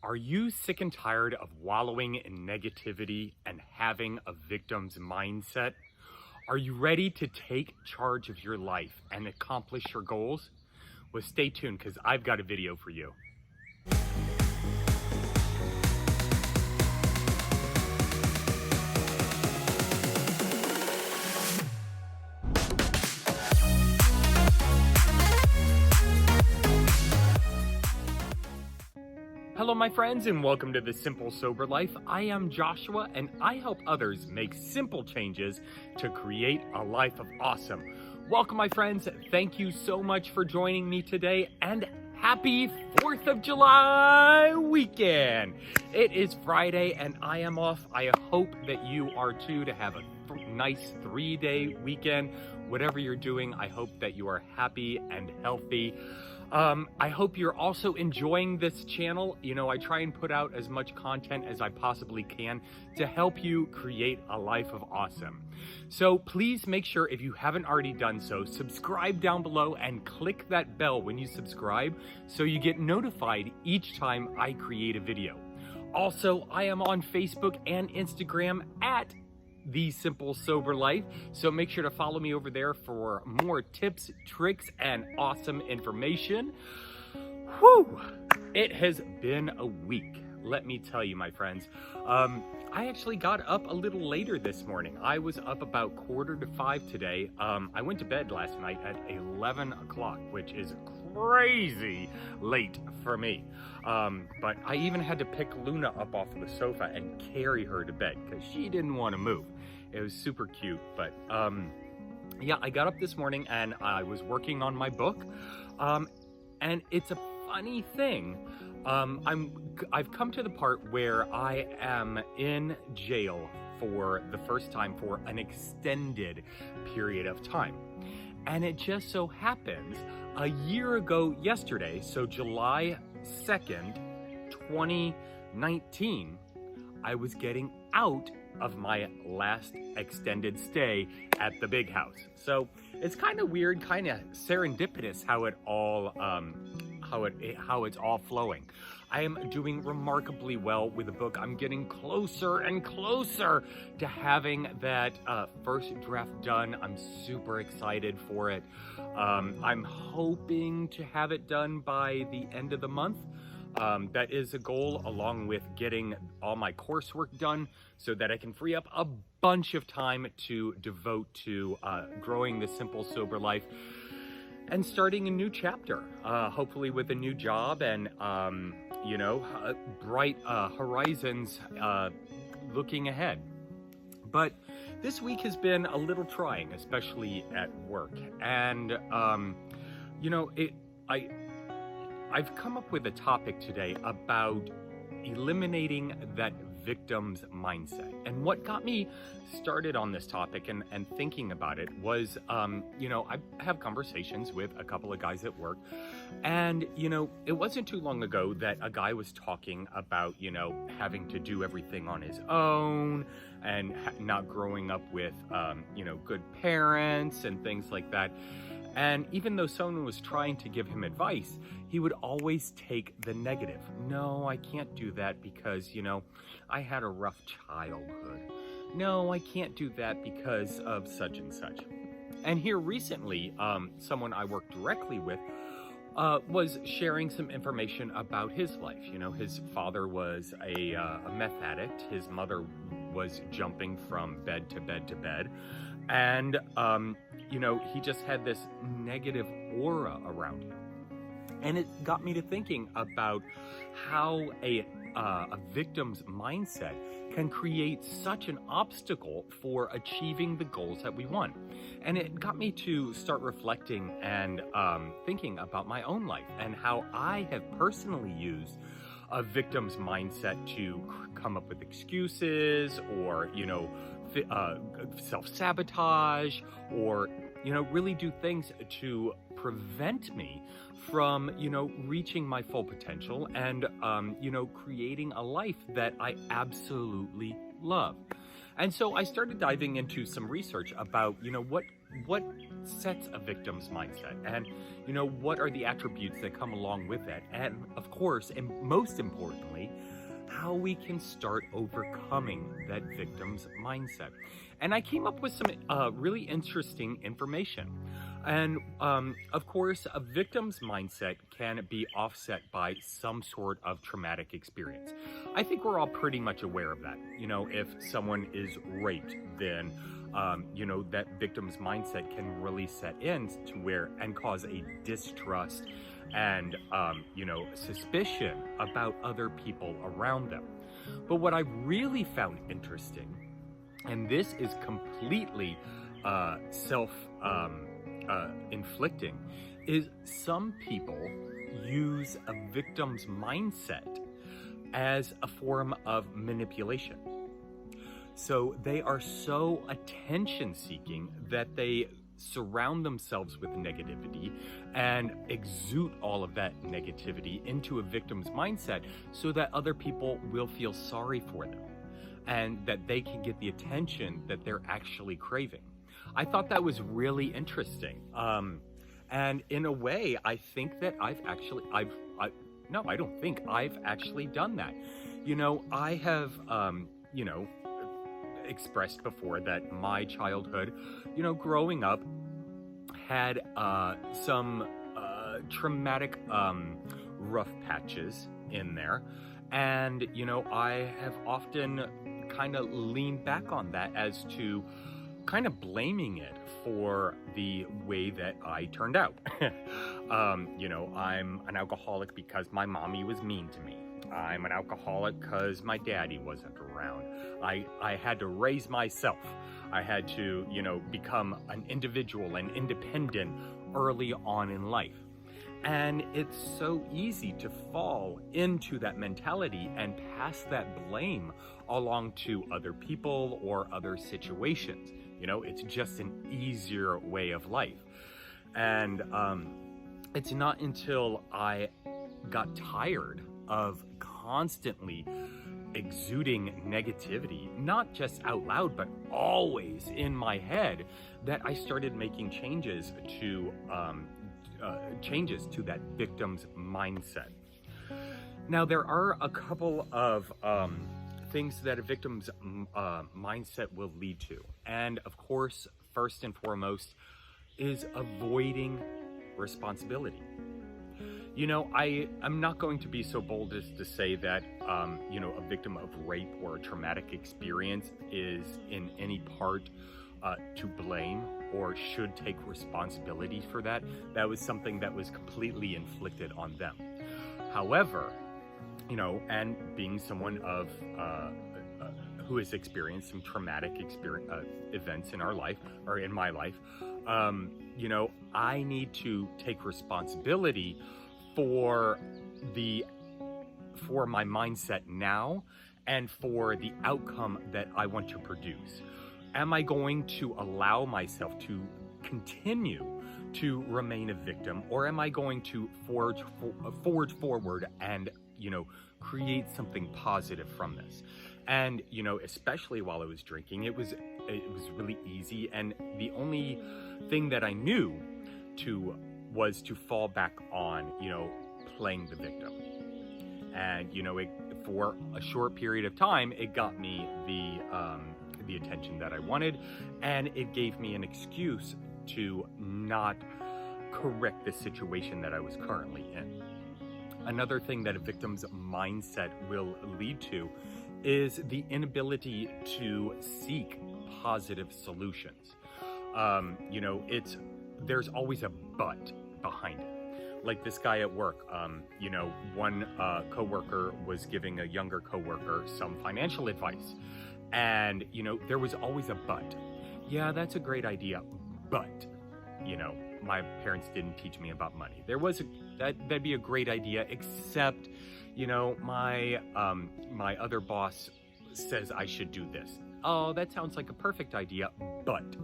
Are you sick and tired of wallowing in negativity and having a victim's mindset? Are you ready to take charge of your life and accomplish your goals? Well, stay tuned because I've got a video for you. Hello, my friends, and welcome to The Simple Sober Life. I am Joshua, and I help others make simple changes to create a life of awesome. Welcome, my friends. Thank you so much for joining me today, and happy 4th of July weekend. It is Friday, and I am off. I hope that you are too, to have a nice 3-day weekend. Whatever you're doing, I hope that you are happy and healthy. I hope you're also enjoying this channel. You know, I try and put out as much content as I possibly can to help you create a life of awesome. So please make sure, if you haven't already done so, subscribe down below and click that bell when you subscribe so you get notified each time I create a video. Also, I am on Facebook and Instagram at The Simple Sober Life, so make sure to follow me over there for more tips, tricks, and awesome information. Whew! It has been a week, let me tell you, my friends. I actually got up a little later this morning. I was up about 4:45 today. I went to bed last night at 11 o'clock, which is crazy late for me. But I even had to pick Luna up off of the sofa and carry her to bed because she didn't want to move. It was super cute, but yeah, I got up this morning and I was working on my book, and it's a funny thing. I've come to the part where I am in jail for the first time for an extended period of time. And it just so happens a year ago yesterday, so July 2nd, 2019, I was getting out of my last extended stay at the big house. So it's kind of weird, kind of serendipitous how it all, how it's all flowing. I am doing remarkably well with the book. I'm getting closer and closer to having that first draft done. I'm super excited for it. I'm hoping to have it done by the end of the month. That is a goal, along with getting all my coursework done so that I can free up a bunch of time to devote to growing the Simple Sober Life and starting a new chapter, hopefully with a new job and, you know, bright horizons looking ahead. But this week has been a little trying, especially at work. And, you know, I've come up with a topic today about eliminating that victim's mindset. And what got me started on this topic and thinking about it was, you know, I have conversations with a couple of guys at work. And, you know, it wasn't too long ago that a guy was talking about, you know, having to do everything on his own and not growing up with, you know, good parents and things like that. And even though someone was trying to give him advice, he would always take the negative. No, I can't do that because, you know, I had a rough childhood. No, I can't do that because of such and such. And here recently, someone I work directly with was sharing some information about his life. You know, his father was a meth addict. His mother was jumping from bed to bed to bed. And, you know, he just had this negative aura around him. And it got me to thinking about how a victim's mindset can create such an obstacle for achieving the goals that we want. And it got me to start reflecting and thinking about my own life and how I have personally used a victim's mindset to come up with excuses or, you know, self-sabotage or, you know, really do things to prevent me from, you know, reaching my full potential and, you know, creating a life that I absolutely love. And so I started diving into some research about, you know, what what sets a victim's mindset, and what are the attributes that come along with that, and of course, and most importantly, how we can start overcoming that victim's mindset. And I came up with some really interesting information. And of course, a victim's mindset can be offset by some sort of traumatic experience. I think we're all pretty much aware of that. If someone is raped, then that victim's mindset can really set in to where and cause a distrust and suspicion about other people around them. But what I really found interesting, and this is completely inflicting, is some people use a victim's mindset as a form of manipulation. So they are so attention seeking that they surround themselves with negativity and exude all of that negativity into a victim's mindset so that other people will feel sorry for them and that they can get the attention that they're actually craving. I thought that was really interesting. And in a way, I think that I've actually done that. I have, expressed before that my childhood, growing up, had some traumatic rough patches in there. And, I have often kind of leaned back on that as to kind of blaming it for the way that I turned out. I'm an alcoholic because my mommy was mean to me. I'm an alcoholic because my daddy wasn't around. I had to raise myself. I had to, become an individual and independent early on in life. And it's so easy to fall into that mentality and pass that blame along to other people or other situations. It's just an easier way of life. And it's not until I got tired of constantly exuding negativity, not just out loud, but always in my head, that I started making changes to that victim's mindset. Now, there are a couple of things that a victim's mindset will lead to. And of course, first and foremost, is avoiding responsibility. I'm not going to be so bold as to say that, a victim of rape or a traumatic experience is in any part to blame or should take responsibility for that. That was something that was completely inflicted on them. However, and being someone of who has experienced some traumatic events in our life, or in my life, I need to take responsibility for my mindset now and for the outcome that I want to produce. Am I going to allow myself to continue to remain a victim, or am I going to forge forward and create something positive from this? And especially while I was drinking, it was really easy, and the only thing that I knew was to fall back on playing the victim. And for a short period of time, it got me the attention that I wanted, and it gave me an excuse to not correct the situation that I was currently in. Another thing that a victim's mindset will lead to is the inability to seek positive solutions. There's always a but behind it. Like this guy at work, one coworker was giving a younger coworker some financial advice, and there was always a but. Yeah, that's a great idea, but my parents didn't teach me about money. That'd be a great idea, except my other boss says I should do this. Oh, that sounds like a perfect idea, but.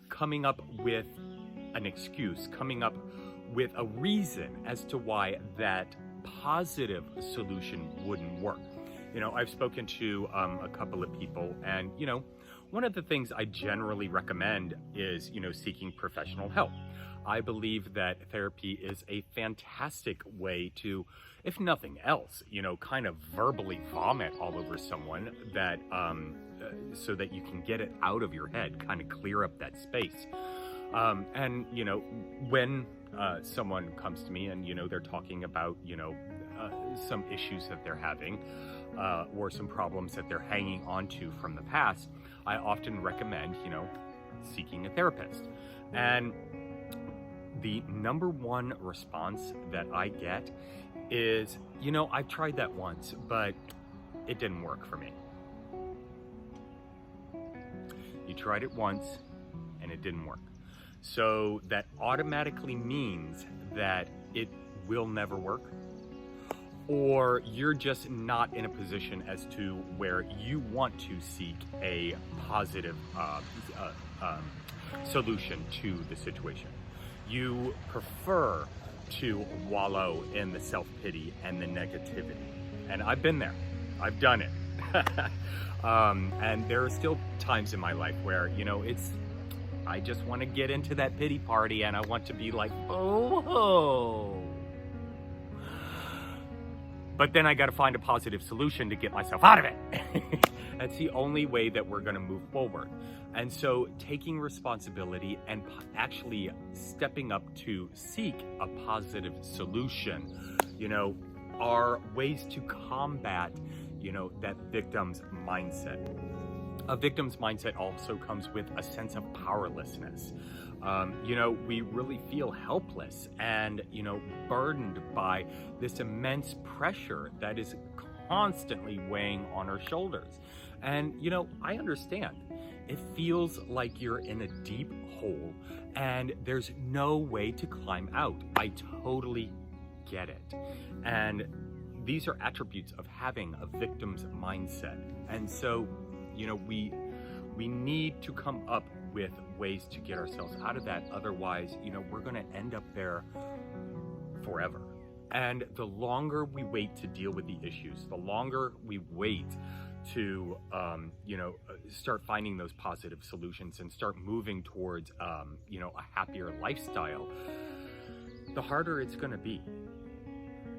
Coming up with an excuse, coming up with a reason as to why that positive solution wouldn't work. I've spoken to a couple of people, and one of the things I generally recommend is, seeking professional help. I believe that therapy is a fantastic way to, if nothing else, kind of verbally vomit all over someone that, so that you can get it out of your head, kind of clear up that space. And, when someone comes to me and, they're talking about, some issues that they're having, or some problems that they're hanging on to from the past, I often recommend, seeking a therapist. And the number one response that I get is, I've tried that once, but it didn't work for me. You tried it once and it didn't work. So that automatically means that it will never work, or you're just not in a position as to where you want to seek a positive solution to the situation. You prefer to wallow in the self-pity and the negativity. And I've been there. I've done it. And there are still times in my life where, I just want to get into that pity party and I want to be like, oh ho. But then I got to find a positive solution to get myself out of it. That's the only way that we're going to move forward. And so taking responsibility and actually stepping up to seek a positive solution, are ways to combat, that victim's mindset. A victim's mindset also comes with a sense of powerlessness. We really feel helpless and, burdened by this immense pressure that is constantly weighing on our shoulders. And, I understand. It feels like you're in a deep hole and there's no way to climb out. I totally get it. And these are attributes of having a victim's mindset. And so, we need to come up with ways to get ourselves out of that. Otherwise, we're going to end up there forever. And the longer we wait to deal with the issues, the longer we wait to, start finding those positive solutions and start moving towards, a happier lifestyle, the harder it's going to be.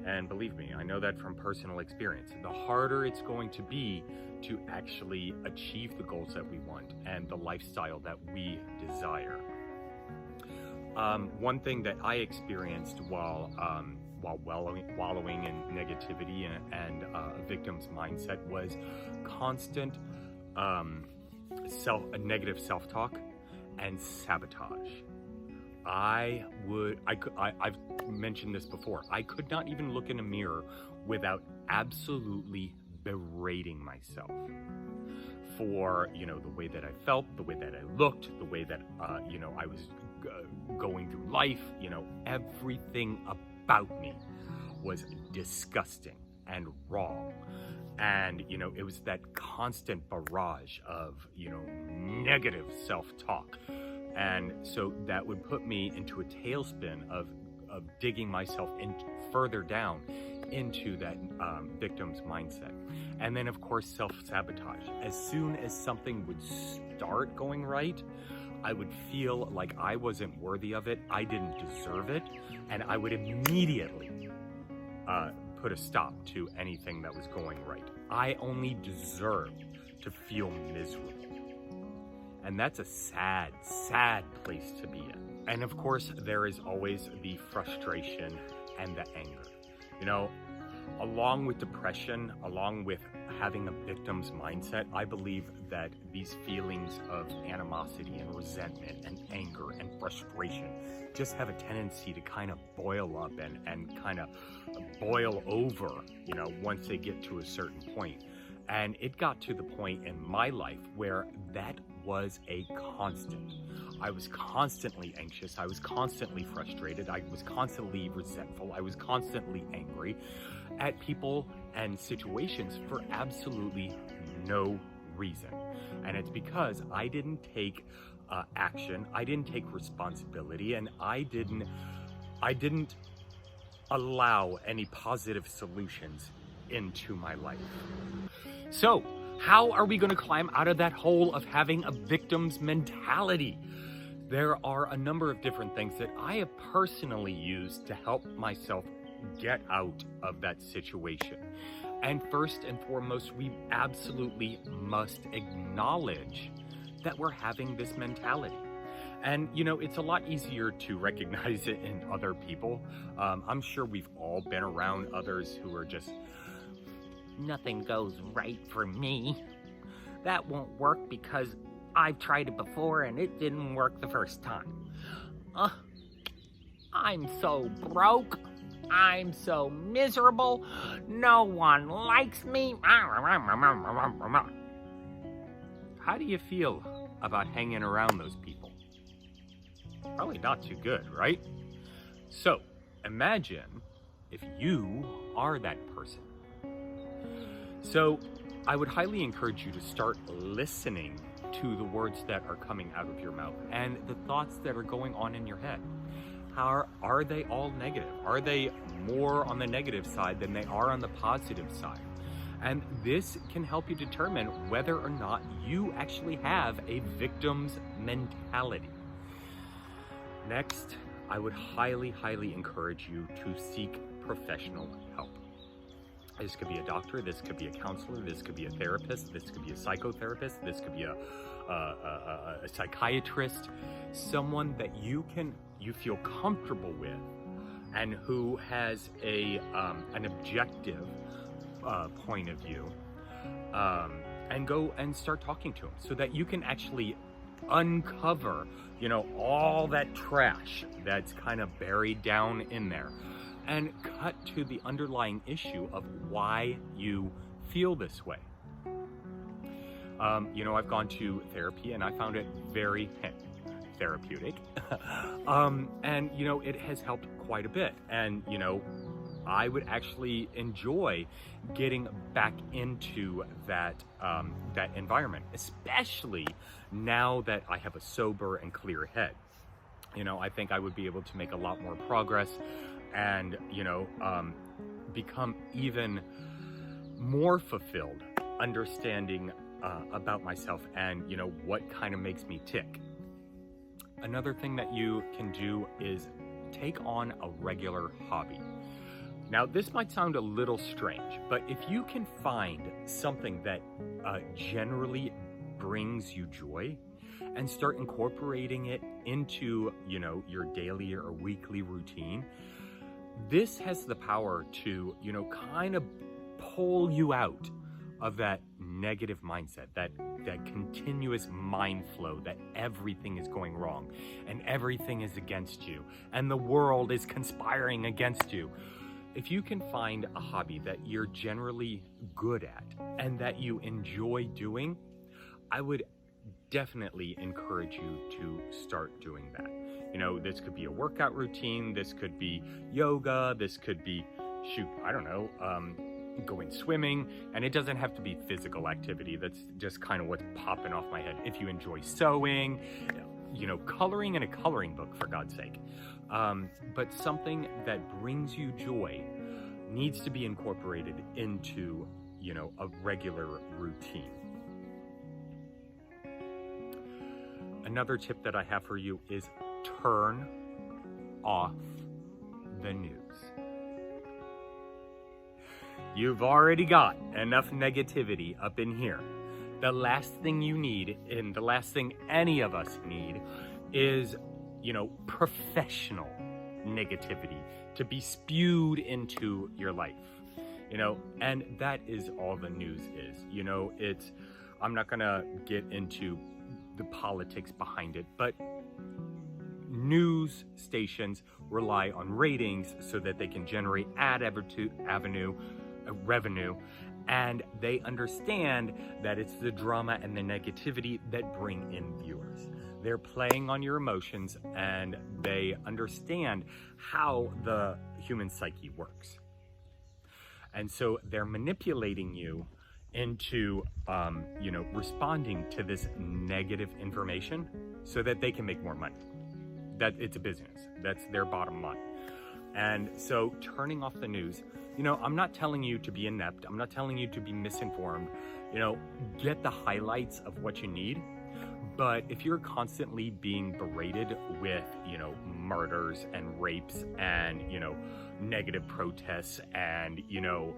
And believe me, I know that from personal experience. The harder it's going to be to actually achieve the goals that we want and the lifestyle that we desire. One thing that I experienced while wallowing in negativity and a victim's mindset was constant negative self-talk and sabotage. I've mentioned this before. I could not even look in a mirror without absolutely berating myself for, the way that I felt, the way that I looked, the way that, I was going through life. Everything about me was disgusting and wrong. And, it was that constant barrage of, negative self-talk. And so that would put me into a tailspin of digging myself in further down into that victim's mindset. And then, of course, self-sabotage. As soon as something would start going right, I would feel like I wasn't worthy of it, I didn't deserve it, and I would immediately put a stop to anything that was going right. I only deserved to feel miserable. And that's a sad, sad place to be in. And of course, there is always the frustration and the anger. Along with depression, along with having a victim's mindset, I believe that these feelings of animosity and resentment and anger and frustration just have a tendency to kind of boil up and kind of boil over, once they get to a certain point. And it got to the point in my life where that was a constant. I was constantly anxious. I was constantly frustrated. I was constantly resentful. I was constantly angry at people and situations for absolutely no reason. And it's because I didn't take action. I didn't take responsibility, and I didn't allow any positive solutions into my life. So How are we going to climb out of that hole of having a victim's mentality? There are a number of different things that I have personally used to help myself get out of that situation. And first and foremost, we absolutely must acknowledge that we're having this mentality. And, it's a lot easier to recognize it in other people. I'm sure we've all been around others who are just, nothing goes right for me. That won't work because I've tried it before and it didn't work the first time. I'm so broke. I'm so miserable. No one likes me. How do you feel about hanging around those people? Probably not too good, right? So, imagine if you are that person. So, I would highly encourage you to start listening to the words that are coming out of your mouth and the thoughts that are going on in your head. Are they all negative? Are they more on the negative side than they are on the positive side? And this can help you determine whether or not you actually have a victim's mentality. Next, I would highly, highly encourage you to seek professional help. This could be a doctor, this could be a counselor, this could be a therapist, this could be a psychotherapist, this could be a psychiatrist, someone that you feel comfortable with and who has an objective point of view, and go and start talking to them so that you can actually uncover, all that trash that's kind of buried down in there and cut to the underlying issue of why you feel this way. I've gone to therapy and I found it very therapeutic. And, it has helped quite a bit. And, I would actually enjoy getting back into that environment, especially now that I have a sober and clear head. I think I would be able to make a lot more progress and, become even more fulfilled, understanding about myself and, what kind of makes me tick. Another thing that you can do is take on a regular hobby. Now, this might sound a little strange, but if you can find something that generally brings you joy and start incorporating it into, your daily or weekly routine, this has the power to, kind of pull you out of that negative mindset, that continuous mind flow that everything is going wrong and everything is against you and the world is conspiring against you. If you can find a hobby that you're generally good at and that you enjoy doing, I would definitely encourage you to start doing that. This could be a workout routine, this could be yoga, this could be, going swimming, and it doesn't have to be physical activity. That's just kind of what's popping off my head. If you enjoy sewing, coloring in a coloring book, for God's sake. But something that brings you joy needs to be incorporated into, a regular routine. Another tip that I have for you is turn off the news. You've already got enough negativity up in here. The last thing you need, and the last thing any of us need, is, professional negativity to be spewed into your life. And that is all the news is. I'm not gonna get into the politics behind it, but news stations rely on ratings so that they can generate revenue, and they understand that it's the drama and the negativity that bring in viewers. They're playing on your emotions and they understand how the human psyche works. And so they're manipulating you into, responding to this negative information so that they can make more money. That it's a business. That's their bottom line. And so turning off the news You know, I'm not telling you to be inept. I'm not telling you to be misinformed. You know, get the highlights of what you need. But if you're constantly being berated with, you know, murders and rapes and, you know, negative protests and, you know,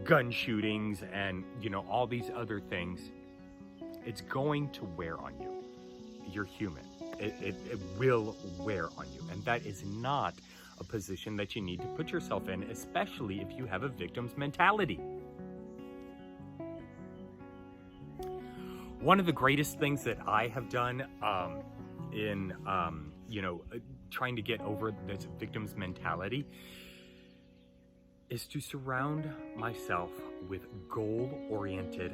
gun shootings and, you know, all these other things, it's going to wear on you. You're human. It will wear on you. And that is not a position that you need to put yourself in, especially if you have a victim's mentality. One of the greatest things that I have done in, you know, trying to get over this victim's mentality is to surround myself with goal-oriented,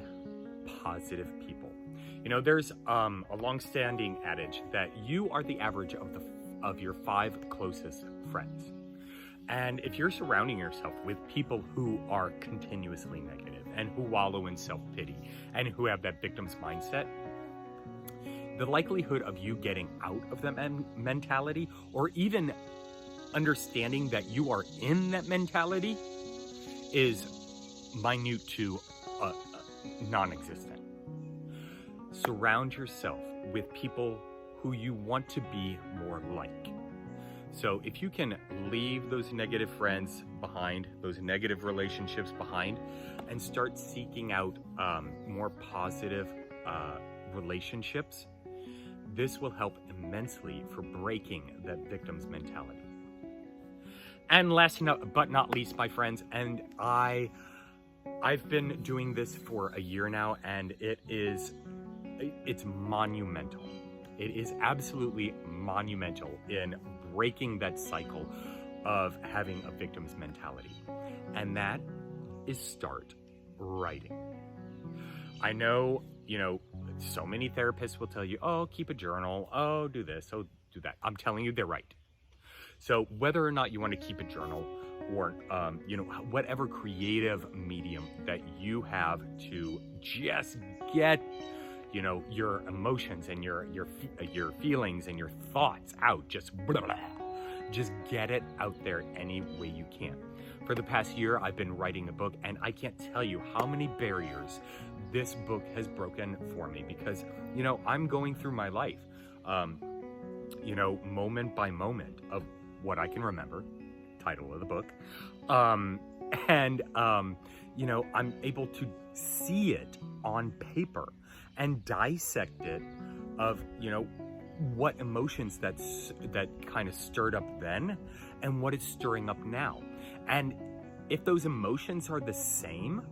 positive people. You know, there's a long-standing adage that you are the average of your 5 closest friends. And if you're surrounding yourself with people who are continuously negative and who wallow in self-pity and who have that victim's mindset, the likelihood of you getting out of that mentality or even understanding that you are in that mentality is minute to non-existent. Surround yourself with people who you want to be more like. So if you can leave those negative friends behind, those negative relationships behind, and start seeking out more positive relationships, this will help immensely for breaking that victim's mentality. And last but not least, my friends, and I've been doing this for a year now, and it's monumental. It is absolutely monumental in breaking that cycle of having a victim's mentality. And that is start writing. I know, you know, so many therapists will tell you, oh, keep a journal, oh, do this, oh, do that. I'm telling you, they're right. So whether or not you want to keep a journal or, you know, whatever creative medium that you have to just get, you know, your emotions and your feelings and your thoughts out, just blah, blah, just get it out there any way you can. For the past year, I've been writing a book, and I can't tell you how many barriers this book has broken for me because, you know, I'm going through my life, you know, moment by moment of what I can remember, title of the book, and, you know, I'm able to see it on paper and dissect it of, you know, what emotions that kind of stirred up then and what is stirring up now. And if those emotions are the same,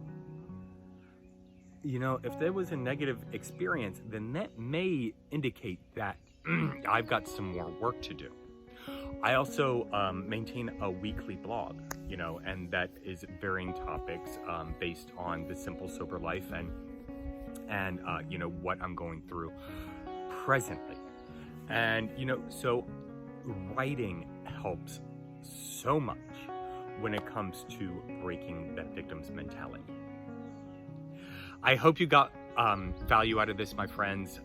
you know, if there was a negative experience, then that may indicate that I've got some more work to do. I also maintain a weekly blog, you know, and that is varying topics based on the simple, sober life and you know, what I'm going through presently. And, you know, so writing helps so much when it comes to breaking that victim's mentality. I hope you got value out of this, my friends.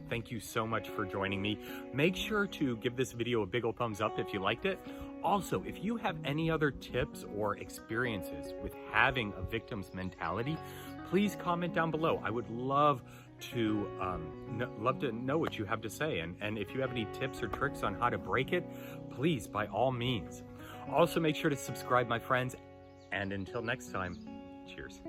Thank you so much for joining me. Make sure to give this video a big old thumbs up if you liked it. Also, if you have any other tips or experiences with having a victim's mentality, please comment down below. I would love to know what you have to say. And if you have any tips or tricks on how to break it, please, by all means. Also, make sure to subscribe, my friends. And until next time, cheers.